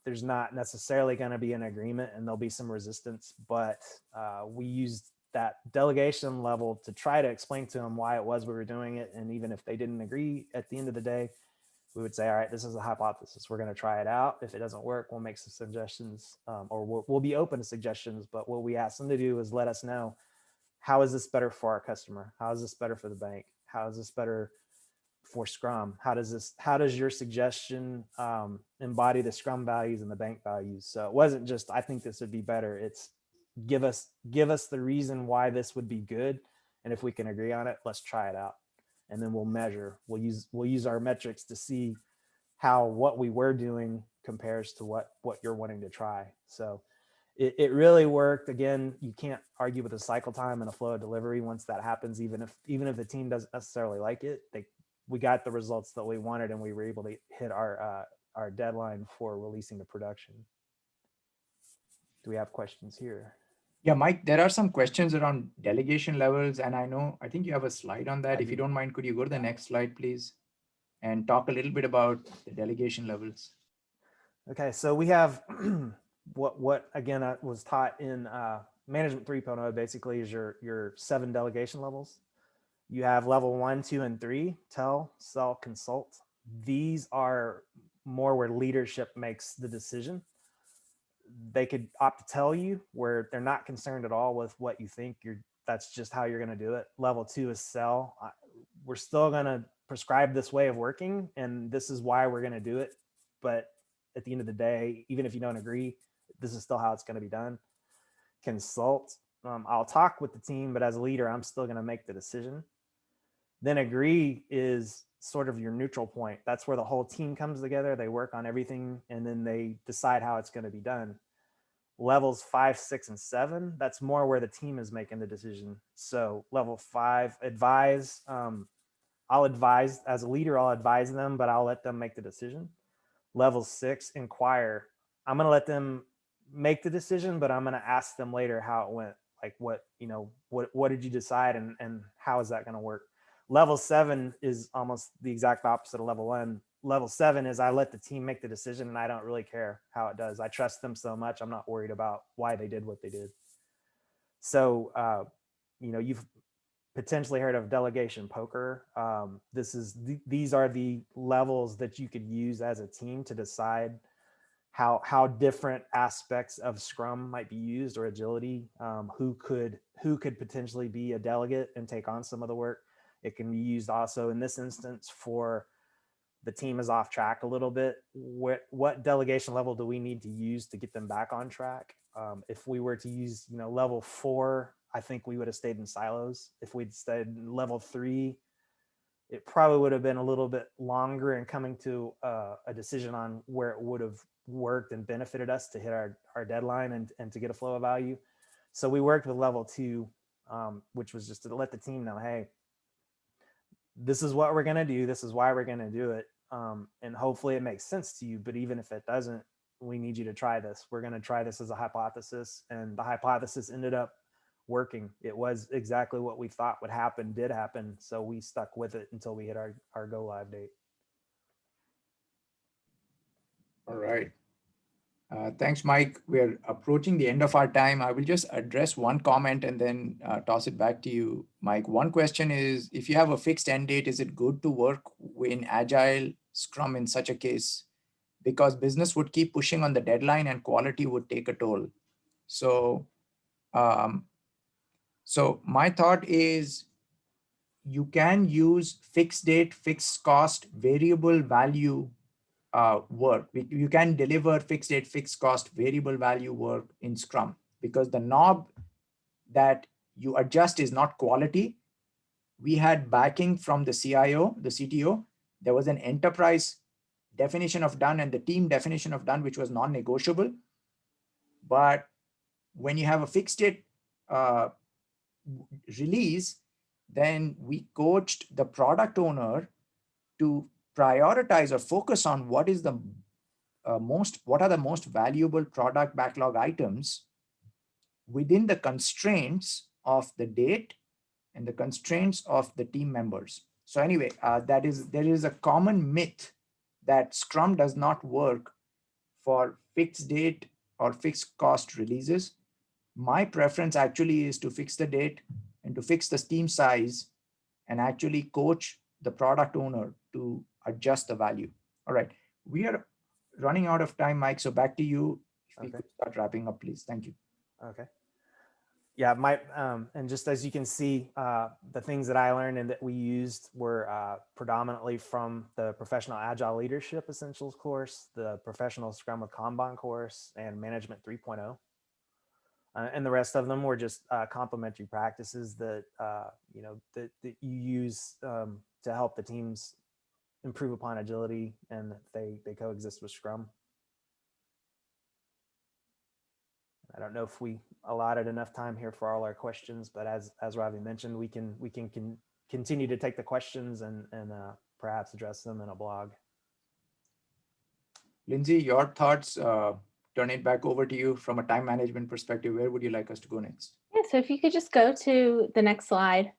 there's not necessarily going to be an agreement and there'll be some resistance, but we used that delegation level to try to explain to them why it was we were doing it. And even if they didn't agree, at the end of the day, we would say, all right, this is a hypothesis. We're going to try it out. If it doesn't work, we'll make some suggestions, or we'll be open to suggestions. But what we ask them to do is let us know, how is this better for our customer? How is this better for the bank? How is this better for Scrum? How does your suggestion embody the Scrum values and the bank values? So it wasn't just, I think this would be better. It's give us the reason why this would be good. And if we can agree on it, let's try it out. And then we'll measure, we'll use our metrics to see how what we were doing compares to what you're wanting to try. So it really worked. Again, you can't argue with a cycle time and a flow of delivery once that happens, even if the team doesn't necessarily like it. We got the results that we wanted, and we were able to hit our deadline for releasing to production. Do we have questions here? Yeah, Mike, there are some questions around delegation levels, and I think you have a slide on that. If you don't mind, could you go to the next slide, please, and talk a little bit about the delegation levels? Okay, so we have what again was taught in Management 3.0 basically is your 7 delegation levels. You have level 1, 2, and 3, tell, sell, consult. These are more where leadership makes the decision. They could opt to tell you, where they're not concerned at all with what you think. That's just how you're going to do it. Level 2 is sell. We're still going to prescribe this way of working, and this is why we're going to do it. But at the end of the day, even if you don't agree, this is still how it's going to be done. Consult. I'll talk with the team, but as a leader, I'm still going to make the decision. Then agree is sort of your neutral point. That's where the whole team comes together. They work on everything, and then they decide how it's going to be done. Levels 5, 6, and 7, that's more where the team is making the decision. So level 5, advise. I'll advise as a leader, I'll advise them, but I'll let them make the decision. Level 6, inquire. I'm going to let them make the decision, but I'm going to ask them later how it went. Like what did you decide, and how is that going to work? Level 7 is almost the exact opposite of level 1. Level 7 is I let the team make the decision, and I don't really care how it does. I trust them so much. I'm not worried about why they did what they did. So, you've potentially heard of delegation poker. These are the levels that you could use as a team to decide how different aspects of Scrum might be used, or agility. Who could potentially be a delegate and take on some of the work. It can be used also in this instance for the team is off track a little bit. What delegation level do we need to use to get them back on track? If we were to use, level 4, I think we would have stayed in silos. If we'd stayed in level 3, it probably would have been a little bit longer in coming to a decision on where it would have worked and benefited us to hit our deadline and to get a flow of value. So we worked with level 2. which was just to let the team know, hey, this is what we're going to do. This is why we're going to do it. And hopefully it makes sense to you. But even if it doesn't, we need you to try this. We're going to try this as a hypothesis. And the hypothesis ended up working. It was exactly what we thought would happen, did happen. So we stuck with it until we hit our go live date. All right. Thanks, Mike. We're approaching the end of our time. I will just address one comment and then toss it back to you, Mike. One question is, if you have a fixed end date, is it good to work in Agile Scrum in such a case? Because business would keep pushing on the deadline and quality would take a toll. So, so my thought is you can use fixed date, fixed cost, variable value work. You can deliver fixed date, fixed cost, variable value work in Scrum because the knob that you adjust is not quality. We had backing from the CIO, the CTO. There was an enterprise definition of done and the team definition of done, which was non-negotiable. But when you have a fixed date release, then we coached the product owner to prioritize or focus on what is the what are the most valuable product backlog items within the constraints of the date and the constraints of the team members. So anyway, there is a common myth that Scrum does not work for fixed date or fixed cost releases. My preference actually is to fix the date and to fix the team size and actually coach the product owner to adjust the value. All right, we are running out of time, Mike. So back to you. If we could start wrapping up, please. Thank you. Okay. Yeah, and just as you can see, the things that I learned and that we used were predominantly from the Professional Agile Leadership Essentials course, the Professional Scrum with Kanban course, and Management 3.0. And the rest of them were just complementary practices that that you use to help the teams improve upon agility, and they coexist with Scrum. I don't know if we allotted enough time here for all our questions, but as Ravi mentioned, we can continue to take the questions and perhaps address them in a blog. Lindsay, your thoughts, turn it back over to you from a time management perspective. Where would you like us to go next? Yeah, so if you could just go to the next slide.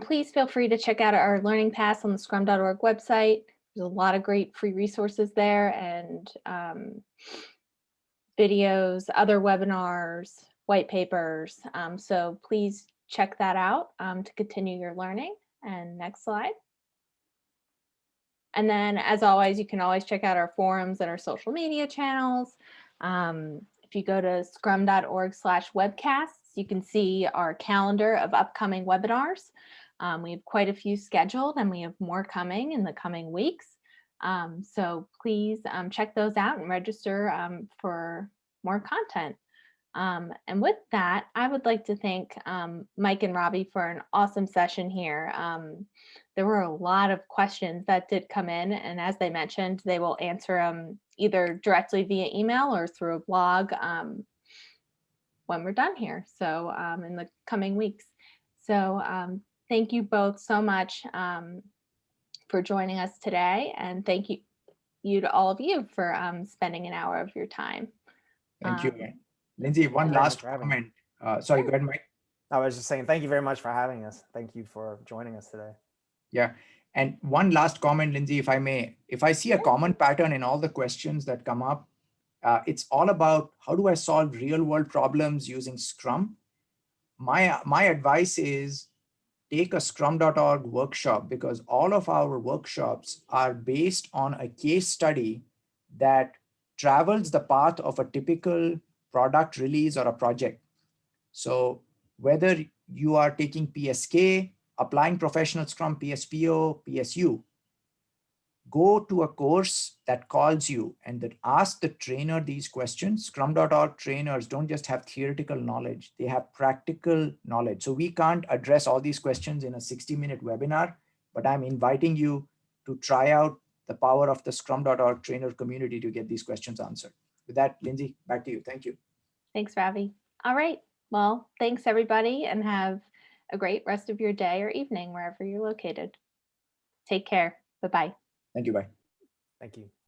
Please feel free to check out our Learning Pass on the Scrum.org website. There's a lot of great free resources there and videos, other webinars, white papers. So please check that out to continue your learning. And next slide. And then as always, you can always check out our forums and our social media channels. If you go to scrum.org/webcasts, you can see our calendar of upcoming webinars. We have quite a few scheduled and we have more coming in the coming weeks. So please check those out and register for more content. And with that, I would like to thank Mike and Ravi for an awesome session here. There were a lot of questions that did come in, and as they mentioned, they will answer them either directly via email or through a blog when we're done here, so in the coming weeks. So thank you both so much for joining us today, and thank you to all of you for spending an hour of your time. Thank you. Lindsay, one last comment. Sorry, go ahead, Mike. I was just saying, thank you very much for having us. Thank you for joining us today. Yeah. And one last comment, Lindsay, if I may. If I see a common pattern in all the questions that come up, it's all about how do I solve real world problems using Scrum? My advice is take a Scrum.org workshop, because all of our workshops are based on a case study that travels the path of a typical product release or a project. So whether you are taking PSK, applying professional Scrum, PSPO, PSU, go to a course that calls you and that asks the trainer these questions. Scrum.org trainers don't just have theoretical knowledge, they have practical knowledge. So we can't address all these questions in a 60-minute webinar, but I'm inviting you to try out the power of the Scrum.org trainer community to get these questions answered. With that, Lindsay, back to you. Thank you. Thanks, Ravi. All right. Well, thanks everybody, and have a great rest of your day or evening wherever you're located. Take care. Bye-bye. Thank you. Bye. Thank you.